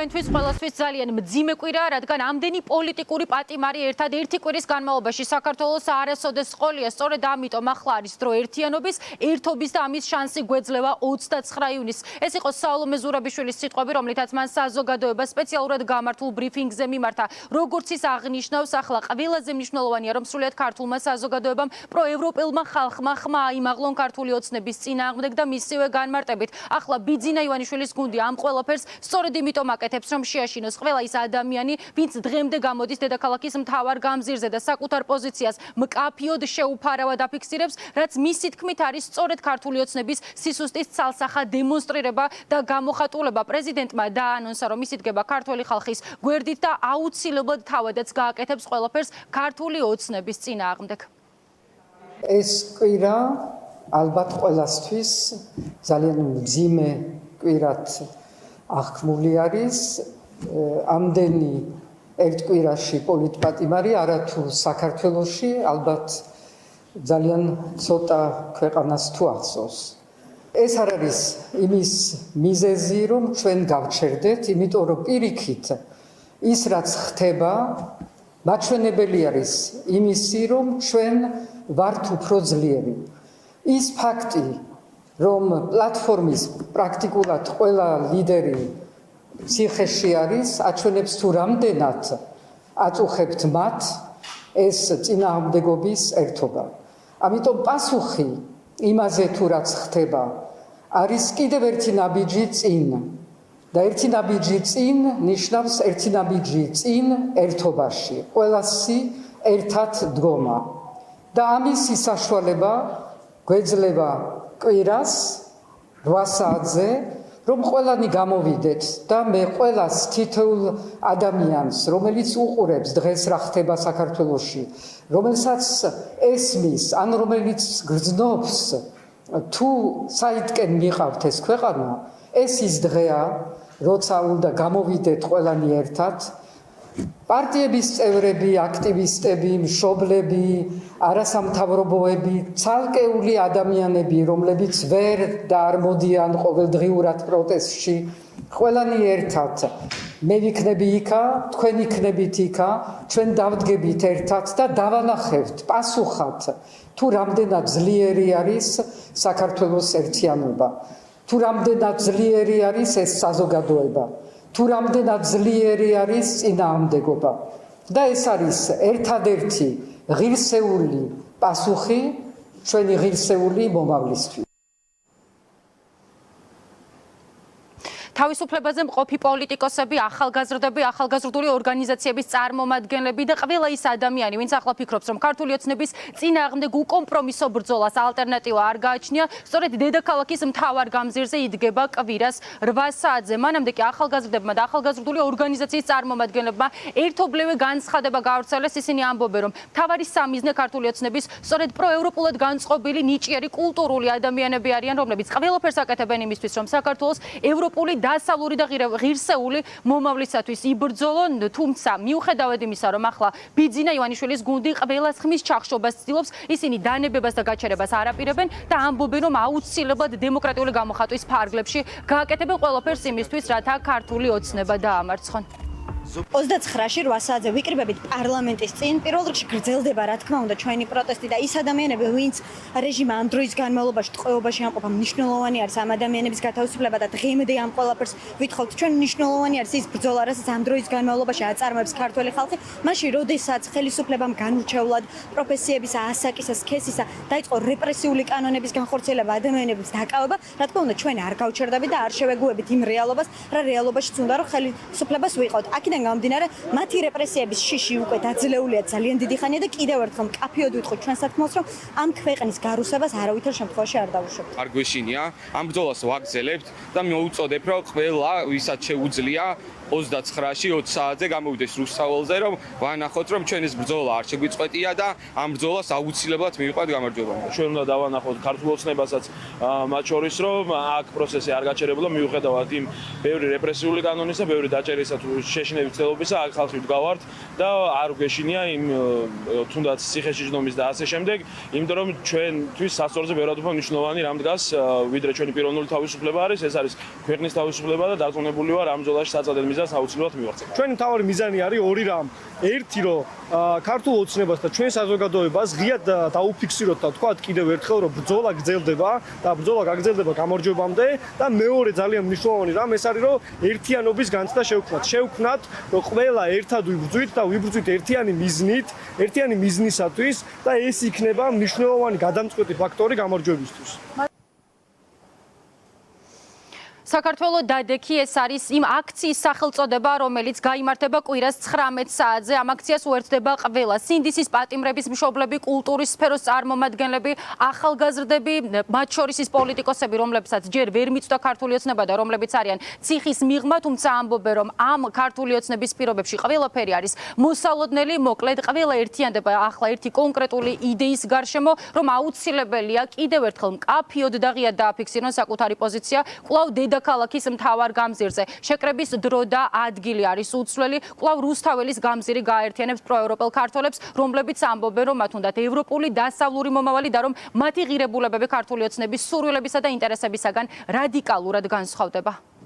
ჩვენთვის ყველასთვის ძალიან მძიმე კვირაა, რადგან ამდენი პოლიტიკური პატიმარი ერთადერთი კვირის განმავლობაში საქართველოს არასოდეს ყოლია. სწორედ ამიტომ ახლა არის დრო ერთიანობის, ერთობის და ამის შანსი გვეძლევა 29 ივნისს. ეს იყო საოლომე ზურაბიშვილის სიტყვები, რომლითაც მან საზოგადოებას სპეციალურად გამართულ ბრიფინგზე მიმართა. როგორც ის აღნიშნავს, ახლა ყველაზე მნიშვნელოვანია, რომ სრულიად ქართულმა საზოგადოებამ პროევროპელმა ხალხმა ხმა აიმაღლონ ქართული ოცნების წინააღმდეგ და მისივე განმარტებით. ახლა ბიძინა ივანიშვილის გუნდი ამ ყველაფერს სწორედ იმიტომ აკეთებს, რომ შეაშინოს ყველა ის ადამიანი, ვინც დღემდე გამოდის დედაქალაქის მთავარ გამზირზე და საკუთარ პოზიციას მკაფიოდ შეუფარავად აფიქსირებს, რაც მისი თქმით არის სწორედ ქართული ოცნების სისუსტის ცალსახა დემონსტრირება და გამოხატულება. პრეზიდენტმა დაანონსა, რომ ის იდგება ქართული ხალხის გვერდით და აუცილებლად თავადაც გააკეთებს ყველაფერს ქართული ოცნების წინააღმდეგ. ეს კვირა ალბათ ყველასთვის ძალიან მძიმე კვირად აღქმული არის. ამდენი ერთ კვირაში პოლიტპატიმარი არათუ საქართველოში, ალბათ ძალიან ცოტა ქვეყანას თუ ახსოვს. ეს არ არის იმის მიზეზი, რომ ჩვენ გავჩერდეთ, იმიტომ რომ პირიქით ის რაც ხდება, მაჩვენებელი არის იმისი, რომ ჩვენ ვართ უფრო ძლიერი. ის ფაქტი, რომ პლატფორმის პრაქტიკულად ყველა ლიდერი ციხეში არის, აჩვენებს თუ რამდენად აწუხებთ მათ ეს წინააღმდეგობის ერთობა. ამიტომ პასუხი იმაზე თუ რაც ხდება, არის კიდევ ერთი ნაბიჯი წინ. და ერთი ნაბიჯი წინ ნიშნავს ერთი ნაბიჯი წინ ერთობაში, ყველასი ერთად დგომა. და ამის საშუალება გვეძლევა კვირას 8 საათზე, რომ ყველანი გამოვიდეთ და მე ყველას თითოეულ ადამიანს, რომელიც უყურებს დღეს რა ხდება საქართველოში, რომელსაც ესმის, ან რომელიც გრძნობს, თუ საითკენ მიყავთ ეს ქვეყანა, ეს ის დღეა, როცა უნდა გამოვიდეთ ყველანი ერთად. პარტიების წევრები, აქტივისტები, მშობლები, არასამთავრობოები, ცალკეული ადამიანები, რომლებიც ვერ და არ მოდიან ყოველდღიურად პროტესტში, ყველანი ერთად. მე ვიქნები იქა, თქვენ იქნებით იქა, ჩვენ დავდგებით ერთად და დავანახებთ პასუხად, თუ რამდენად ძლიერი არის საქართველოს ერთიანობა, თუ რამდენად ძლიერი არის ეს საზოგადოება. თუ რამდენად ძლიერი არის წინააღმდეგობა. და ეს არის ერთადერთი ღირსეული პასუხი ჩვენი ღირსეული მომავლისთვის. თავისუფლებაზე მყოფი პოლიტიკოსები, ახალგაზრდები, ახალგაზრდული ორგანიზაციების წარმომადგენლები და ყველა ის ადამიანი, ვინც ახლა ფიქრობს, რომ ქართული ოცნების წინააღმდეგ უკომპრომისო ბრძოლას ალტერნატივა არ გააჩნია, სწორედ დედაქალაქის მთავარ გამზირზე იდგება კვირას 8 საათზე. მანამდე კი ახალგაზრდებმა და ახალგაზრდული ორგანიზაციის წარმომადგენლებმა ერთობლივი განცხადება გაავრცელეს. ისინი ამბობენ, რომ მთავარი სამიზნე ქართული ოცნების სწორედ პროევროპულად განწყობილი ნიჭიერი კულტურული ადამიანები არიან, რომლებიც ყველაფერს აკეთებენ იმისთვის, რომ საქართველოს ევროპული დასავლური და ღირსეული მომავლისათვის იბრძოლონ, თუმცა მიუხედავად იმისა, რომ ახლა ბიძინა ივანიშვილის გუნდი ყველას ხმის ჩახშობას ცდილობს, ისინი დანებებას და გაჩერებას არ აპირებენ და ამბობენ, რომ აუცილებლად დემოკრატიული გამოხატვის ფარგლებში გააკეთებენ ყველაფერს იმისთვის, რათა ქართული ოცნება დაამარცხონ. 29-ში 8 საათზე ვიკრიბებით პარლამენტის წინ. პირველ რიგში გრძელდება, რა თქმა უნდა, ჩვენი პროტესტი და ის ადამიანები, ვინც რეჟიმა ამ დროის განმავლობაში ტყვეობაში ამყოფა, მნიშვნელოვანი არის ამ ადამიანების გათავისუფლება და დღემდე ამ ყველაფერს ვითხოვთ. ჩვენ მნიშვნელოვანი არის ის ბრძოლა, რასაც ამ დროის განმავლობაში აწარმოებს ქართველი ხალხი, მაშინ, როდესაც ხელისუფლებამ განურჩევლად პროფესიების ასაკისა, სქესისა დაიწყო რეპრესიული კანონების განხორციელება, ადამიანების დაკავება, რა თქმა უნდა, ჩვენ არ გავჩერდებით და არ შევეგუებით იმ რეალობას, რა რეალობაშიც უნდა, რომ ხელისუფლებას ვიყავთ. აქედან გამომდინარე, მათი რეპრესიების შიში უკვე დაძლეულია ძალიან დიდი ხანია და კიდევ ერთხელ მკაფიოდ ვიტყვით ჩვენ სათქმელს, რომ ამ ქვეყნის გარუსებას არავითარ შემთხვევაში არ დავუშვებთ. არ გვეშინია, ამ ბრძოლას ვაგრძელებთ და მოვუწოდებ, რომ ყველა ვისაც შეუძლია 29-ში 20 საათზე გამოვიდეს რუსთაველზე, რომ ვანახოთ, რომ ჩვენ ეს ბრძოლა არ შეგვიწყვეტია და ამ ბრძოლას აუცილებლად მივიყვეთ გამარჯვება. ჩვენ უნდა დავანახოთ ქართულ ოცნებასაც, მათ შორის, რომ აქ პროცესი არ გაჩერებულა, მიუხედავად იმ ბევრი რეპრესიული კანონისა, ბევრი დაჭერისა თუ შეშინებით გაერთიანებისა, აქ ხალხი ვდგავართ და არ გვეშინია იმ თუნდაც ციხეშიჯდომის და ასე შემდეგ, იმიტომ რომ ჩვენთვის სასწორზე ბევრად უფრო მნიშვნელოვანი რამ დგას, ვიდრე ჩვენი პიროვნული თავისუფლება არის, ეს არის ქვეყნის თავისუფლება და დარწმუნებული ვარ ამ ბრძოლაში საწადელ მიზანს აუცილებლად მივაღწევ. ჩვენი მთავარი მიზანი არის ორი რამ. ერთი რომ ქართულ ოცნებას და ჩვენ საზოგადოებას ღიად დაუფიქსიროთ და თქვათ კიდევ ერთხელ რომ ბრძოლა გრძელდება და ბრძოლა გაგრძელდება გამარჯვებამდე და მეორე ძალიან მნიშვნელოვანი რამ ეს არის რომ ერთიანობის განცდა შევქმნათ რომ ყველა ერთად ვიბრძვით და ვიბრძვით ერთიანი მიზნისათვის და ეს იქნება მნიშვნელოვანი გადამწყვეტი ფაქტორი გამარჯვებისთვის. საქართველოს დადექი ეს არის იმ აქციის სახელწოდება, რომელიც გაიმართება კვირას 19 საათზე. ამ აქციას უერთდება ყველა სინდისის პატიმრების მშობლები, კულტურის სფეროს წარმომადგენლები, ახალგაზრდები, მათ შორის ის პოლიტიკოსები, რომლებსაც ჯერ ვერ მიწვდა ქართული ოცნება და რომლებიც არიან ციხის მიღმა, თუმცა ამბობენ, რომ ამ ქართული ოცნების პირობებში ყველაფერი არის მოსალოდნელი, მოკლედ ყველა ერთიანდება ახლა ერთი კონკრეტული იდეის გარშემო, რომ აუცილებელია კიდევ ერთხელ მკაფიოდ და ღიად დააფიქსირონ საკუთარი პოზიცია, კვლავ ქალაქის მთავარ გამზირზე. შეკრების დრო და ადგილი არის უცვლელი. კვლავ რუსთაველის გამზირი გააერთიანებს პროევროპელ ქართველებს, რომლებიც ამბობენ, რომ მათ უნდათ ევროპული დასავლური მომავალი და რომ მათი ღირებულებები ქართული ოცნების სურვილებისა და ინტერესებისაგან რადიკალურად განსხვავდება.